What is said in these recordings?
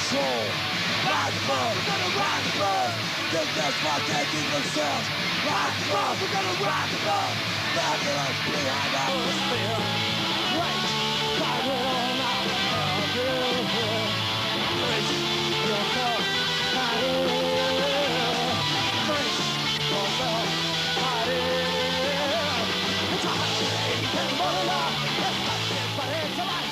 control. Rise above, we're gonna rise above. Think that's why they think themselves. Rise above, we're gonna rise above. Laughing us behind our spear. Right, I will not have you. Brace yourself, I will. Brace yourself, I will. It's a hot day, and more love. It's not it, but it's alive.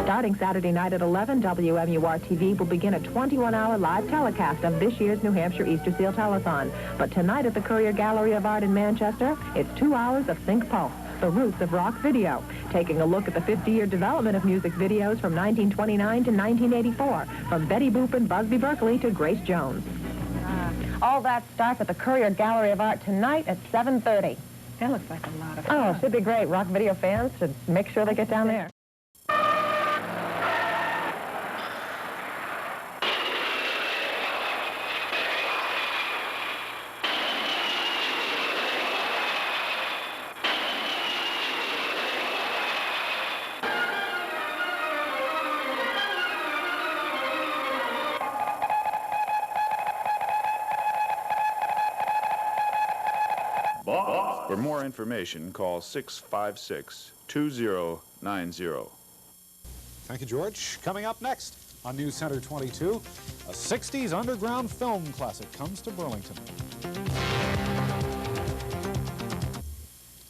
Starting Saturday night at 11, WMUR-TV will begin a 21-hour live telecast of this year's New Hampshire Easter Seal Telethon. But tonight at the Currier Gallery of Art in Manchester, it's 2 hours of Sync Pulse, the roots of rock video, taking a look at the 50-year development of music videos from 1929 to 1984, from Betty Boop and Busby Berkeley to Grace Jones. All that starts at the Currier Gallery of Art tonight at 7:30. That looks like a lot of fun. Oh, it should be great. Rock video fans should make sure they get down there. For more information, call 656-2090. Thank you, George. Coming up next on News Center 22, a 60s underground film classic comes to Burlington.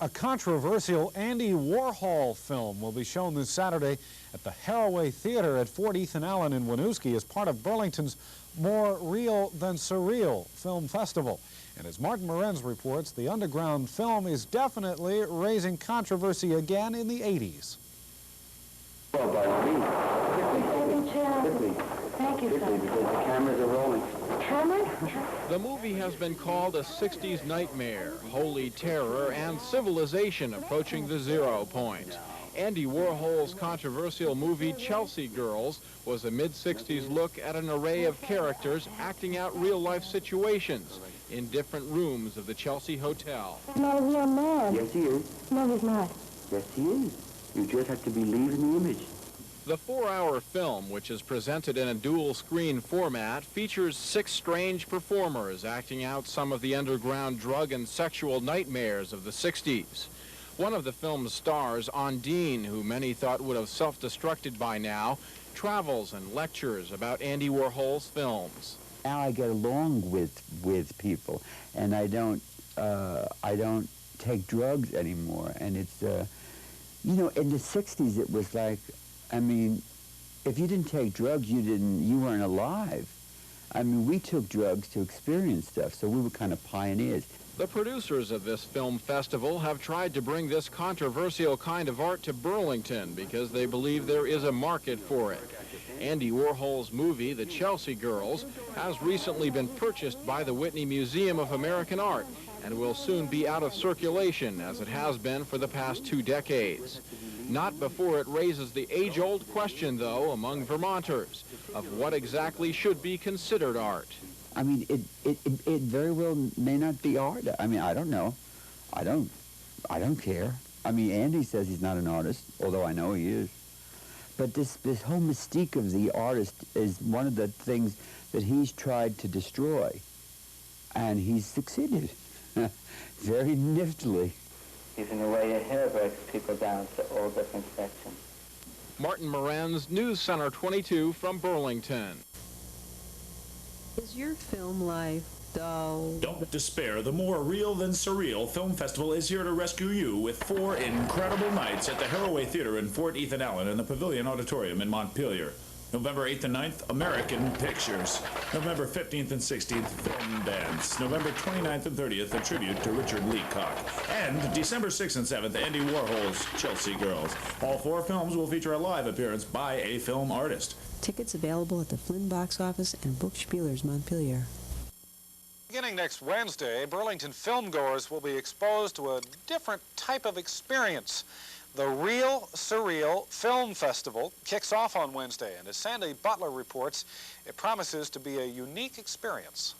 A controversial Andy Warhol film will be shown this Saturday at the Haraway Theater at Fort Ethan Allen in Winooski as part of Burlington's More Real Than Surreal Film Festival. And as Martin Morenz reports, the underground film is definitely raising controversy again in the 80s. Thank you, sir. Because the cameras are rolling. Cameras? The movie has been called a 60s nightmare, holy terror, and civilization approaching the 0 point. Andy Warhol's controversial movie Chelsea Girls was a mid-60s look at an array of characters acting out real-life situations in different rooms of the Chelsea Hotel. No, he's a man. Yes, he is. No, he's not. Yes, he is. You just have to believe in the image. The 4-hour film, which is presented in a dual-screen format, features 6 strange performers acting out some of the underground drug and sexual nightmares of the 60s. One of the film's stars, Ondine, who many thought would have self-destructed by now, travels and lectures about Andy Warhol's films. Now I get along with people, and I don't take drugs anymore. And it's, you know, in the 60s it was like, I mean, if you didn't take drugs, you weren't alive. I mean, we took drugs to experience stuff, so we were kind of pioneers. The producers of this film festival have tried to bring this controversial kind of art to Burlington because they believe there is a market for it. Andy Warhol's movie, The Chelsea Girls, has recently been purchased by the Whitney Museum of American Art and will soon be out of circulation, as it has been for the past 2 decades. Not before it raises the age-old question, though, among Vermonters, of what exactly should be considered art. I mean, it very well may not be art. I mean, I don't know. I don't care. I mean, Andy says he's not an artist, although I know he is. But this whole mystique of the artist is one of the things that he's tried to destroy. And he's succeeded very niftily. He's in a way a hair breaks people down to all different sections. Martin Morenz, News Center 22 from Burlington. Is your film life dull? Don't despair. The More Real Than Surreal Film Festival is here to rescue you with 4 incredible nights at the Haraway Theater in Fort Ethan Allen and the Pavilion Auditorium in Montpelier. November 8th and 9th, American Pictures. November 15th and 16th, Film Dance. November 29th and 30th, a tribute to Richard Leacock. And December 6th and 7th, Andy Warhol's Chelsea Girls. All 4 films will feature a live appearance by a film artist. Tickets available at the Flynn Box Office and Book Spielers, Montpelier. Beginning next Wednesday, Burlington filmgoers will be exposed to a different type of experience. The Real Surreal Film Festival kicks off on Wednesday, and as Sandy Butler reports, it promises to be a unique experience.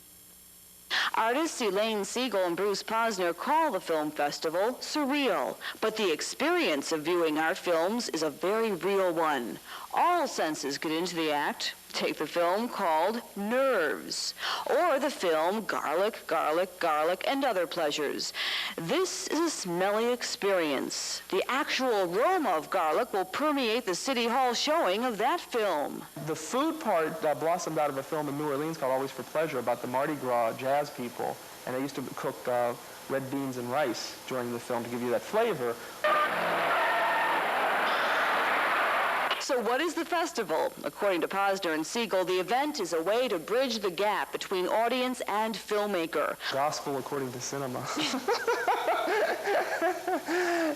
Artists Elaine Siegel and Bruce Posner call the film festival surreal, but the experience of viewing art films is a very real one. All senses get into the act. Take the film called Nerves, or the film Garlic, Garlic, Garlic, and Other Pleasures. This is a smelly experience. The actual aroma of garlic will permeate the City Hall showing of that film. The food part blossomed out of a film in New Orleans called Always for Pleasure about the Mardi Gras jazz people, and they used to cook red beans and rice during the film to give you that flavor. So what is the festival? According to Posner and Siegel, the event is a way to bridge the gap between audience and filmmaker. Gospel according to cinema.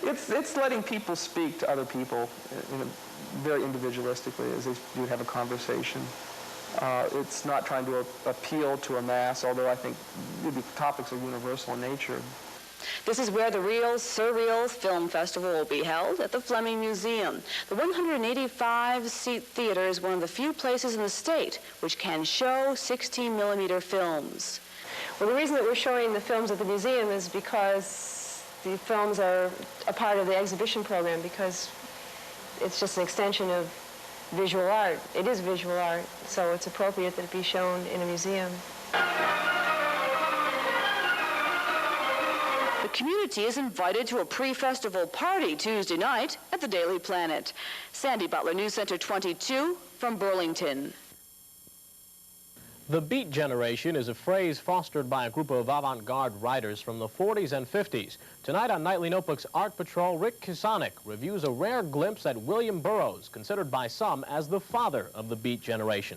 It's letting people speak to other people very individualistically as they would have a conversation. It's not trying to appeal to a mass, although I think the topics are universal in nature. This is where the Real Surreal Film Festival will be held at the Fleming Museum. The 185-seat theater is one of the few places in the state which can show 16mm films. Well, the reason that we're showing the films at the museum is because the films are a part of the exhibition program, because it's just an extension of visual art. It is visual art, so it's appropriate that it be shown in a museum. The community is invited to a pre-festival party Tuesday night at the Daily Planet. Sandy Butler, News Center 22 from Burlington. The Beat Generation is a phrase fostered by a group of avant-garde writers from the 40s and 50s. Tonight on Nightly Notebook's Art Patrol, Rick Kisonik reviews a rare glimpse at William Burroughs, considered by some as the father of the Beat Generation.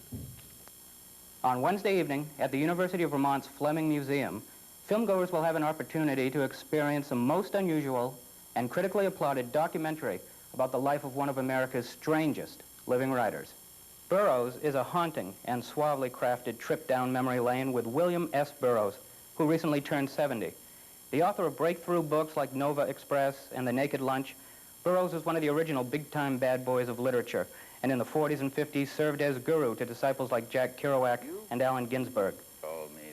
On Wednesday evening at the University of Vermont's Fleming Museum, filmgoers will have an opportunity to experience a most unusual and critically applauded documentary about the life of one of America's strangest living writers. Burroughs is a haunting and suavely crafted trip down memory lane with William S. Burroughs, who recently turned 70. The author of breakthrough books like Nova Express and The Naked Lunch, Burroughs is one of the original big-time bad boys of literature, and in the 40s and 50s served as guru to disciples like Jack Kerouac and Allen Ginsberg.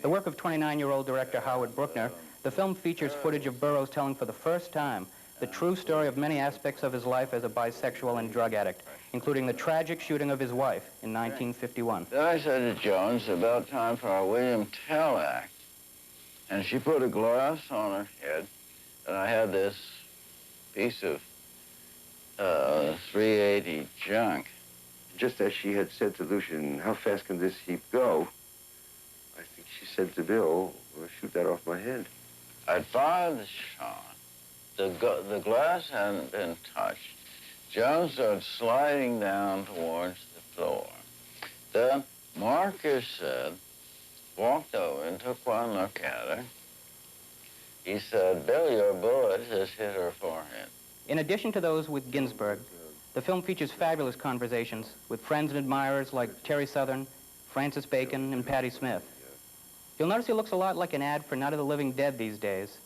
The work of 29-year-old director Howard Brookner, the film features footage of Burroughs telling for the first time the true story of many aspects of his life as a bisexual and drug addict, including the tragic shooting of his wife in 1951. I said to Jones, about time for our William Tell act. And she put a glass on her head, and I had this piece of 380 junk. Just as she had said to Lucian, how fast can this heap go? I think she said to Bill, well, shoot that off my head. I'd fired the shot. The glass hadn't been touched. Jones started sliding down towards the floor. Then Marcus said, walked over and took one look at her. He said, Bill, your bullet has hit her forehead. In addition to those with Ginsberg, the film features fabulous conversations with friends and admirers like Terry Southern, Francis Bacon, and Patti Smith. You'll notice he looks a lot like an ad for Night of the Living Dead these days.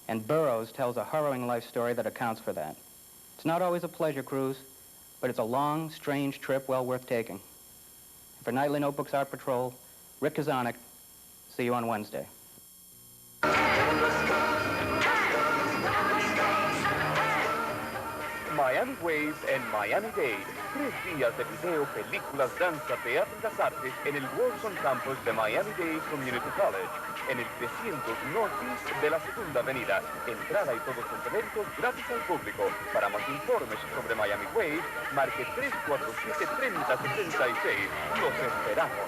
And Burroughs tells a harrowing life story that accounts for that. It's not always a pleasure cruise, but it's a long, strange trip well worth taking. For Nightly Notebook's Art Patrol, Rick Kisonik. See you on Wednesday. Miami-Dade en Miami-Dade. 3 días de video, películas, danza, teatro y las artes en el Wilson Campus de Miami-Dade Community College, en el 300 Northeast de la Segunda Avenida. Entrada y todos los eventos gratis al público. Para más informes sobre Miami-Dade, marque 347-3076. Los esperamos.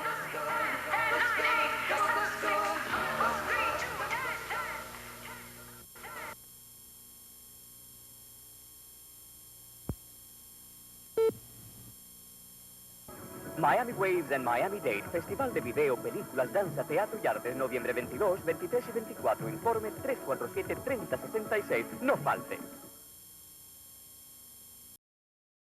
Miami Waves en Miami-Dade, Festival de Video, Películas, Danza, Teatro y Arte, noviembre 22, 23 y 24. Informe 347-3066. No falte.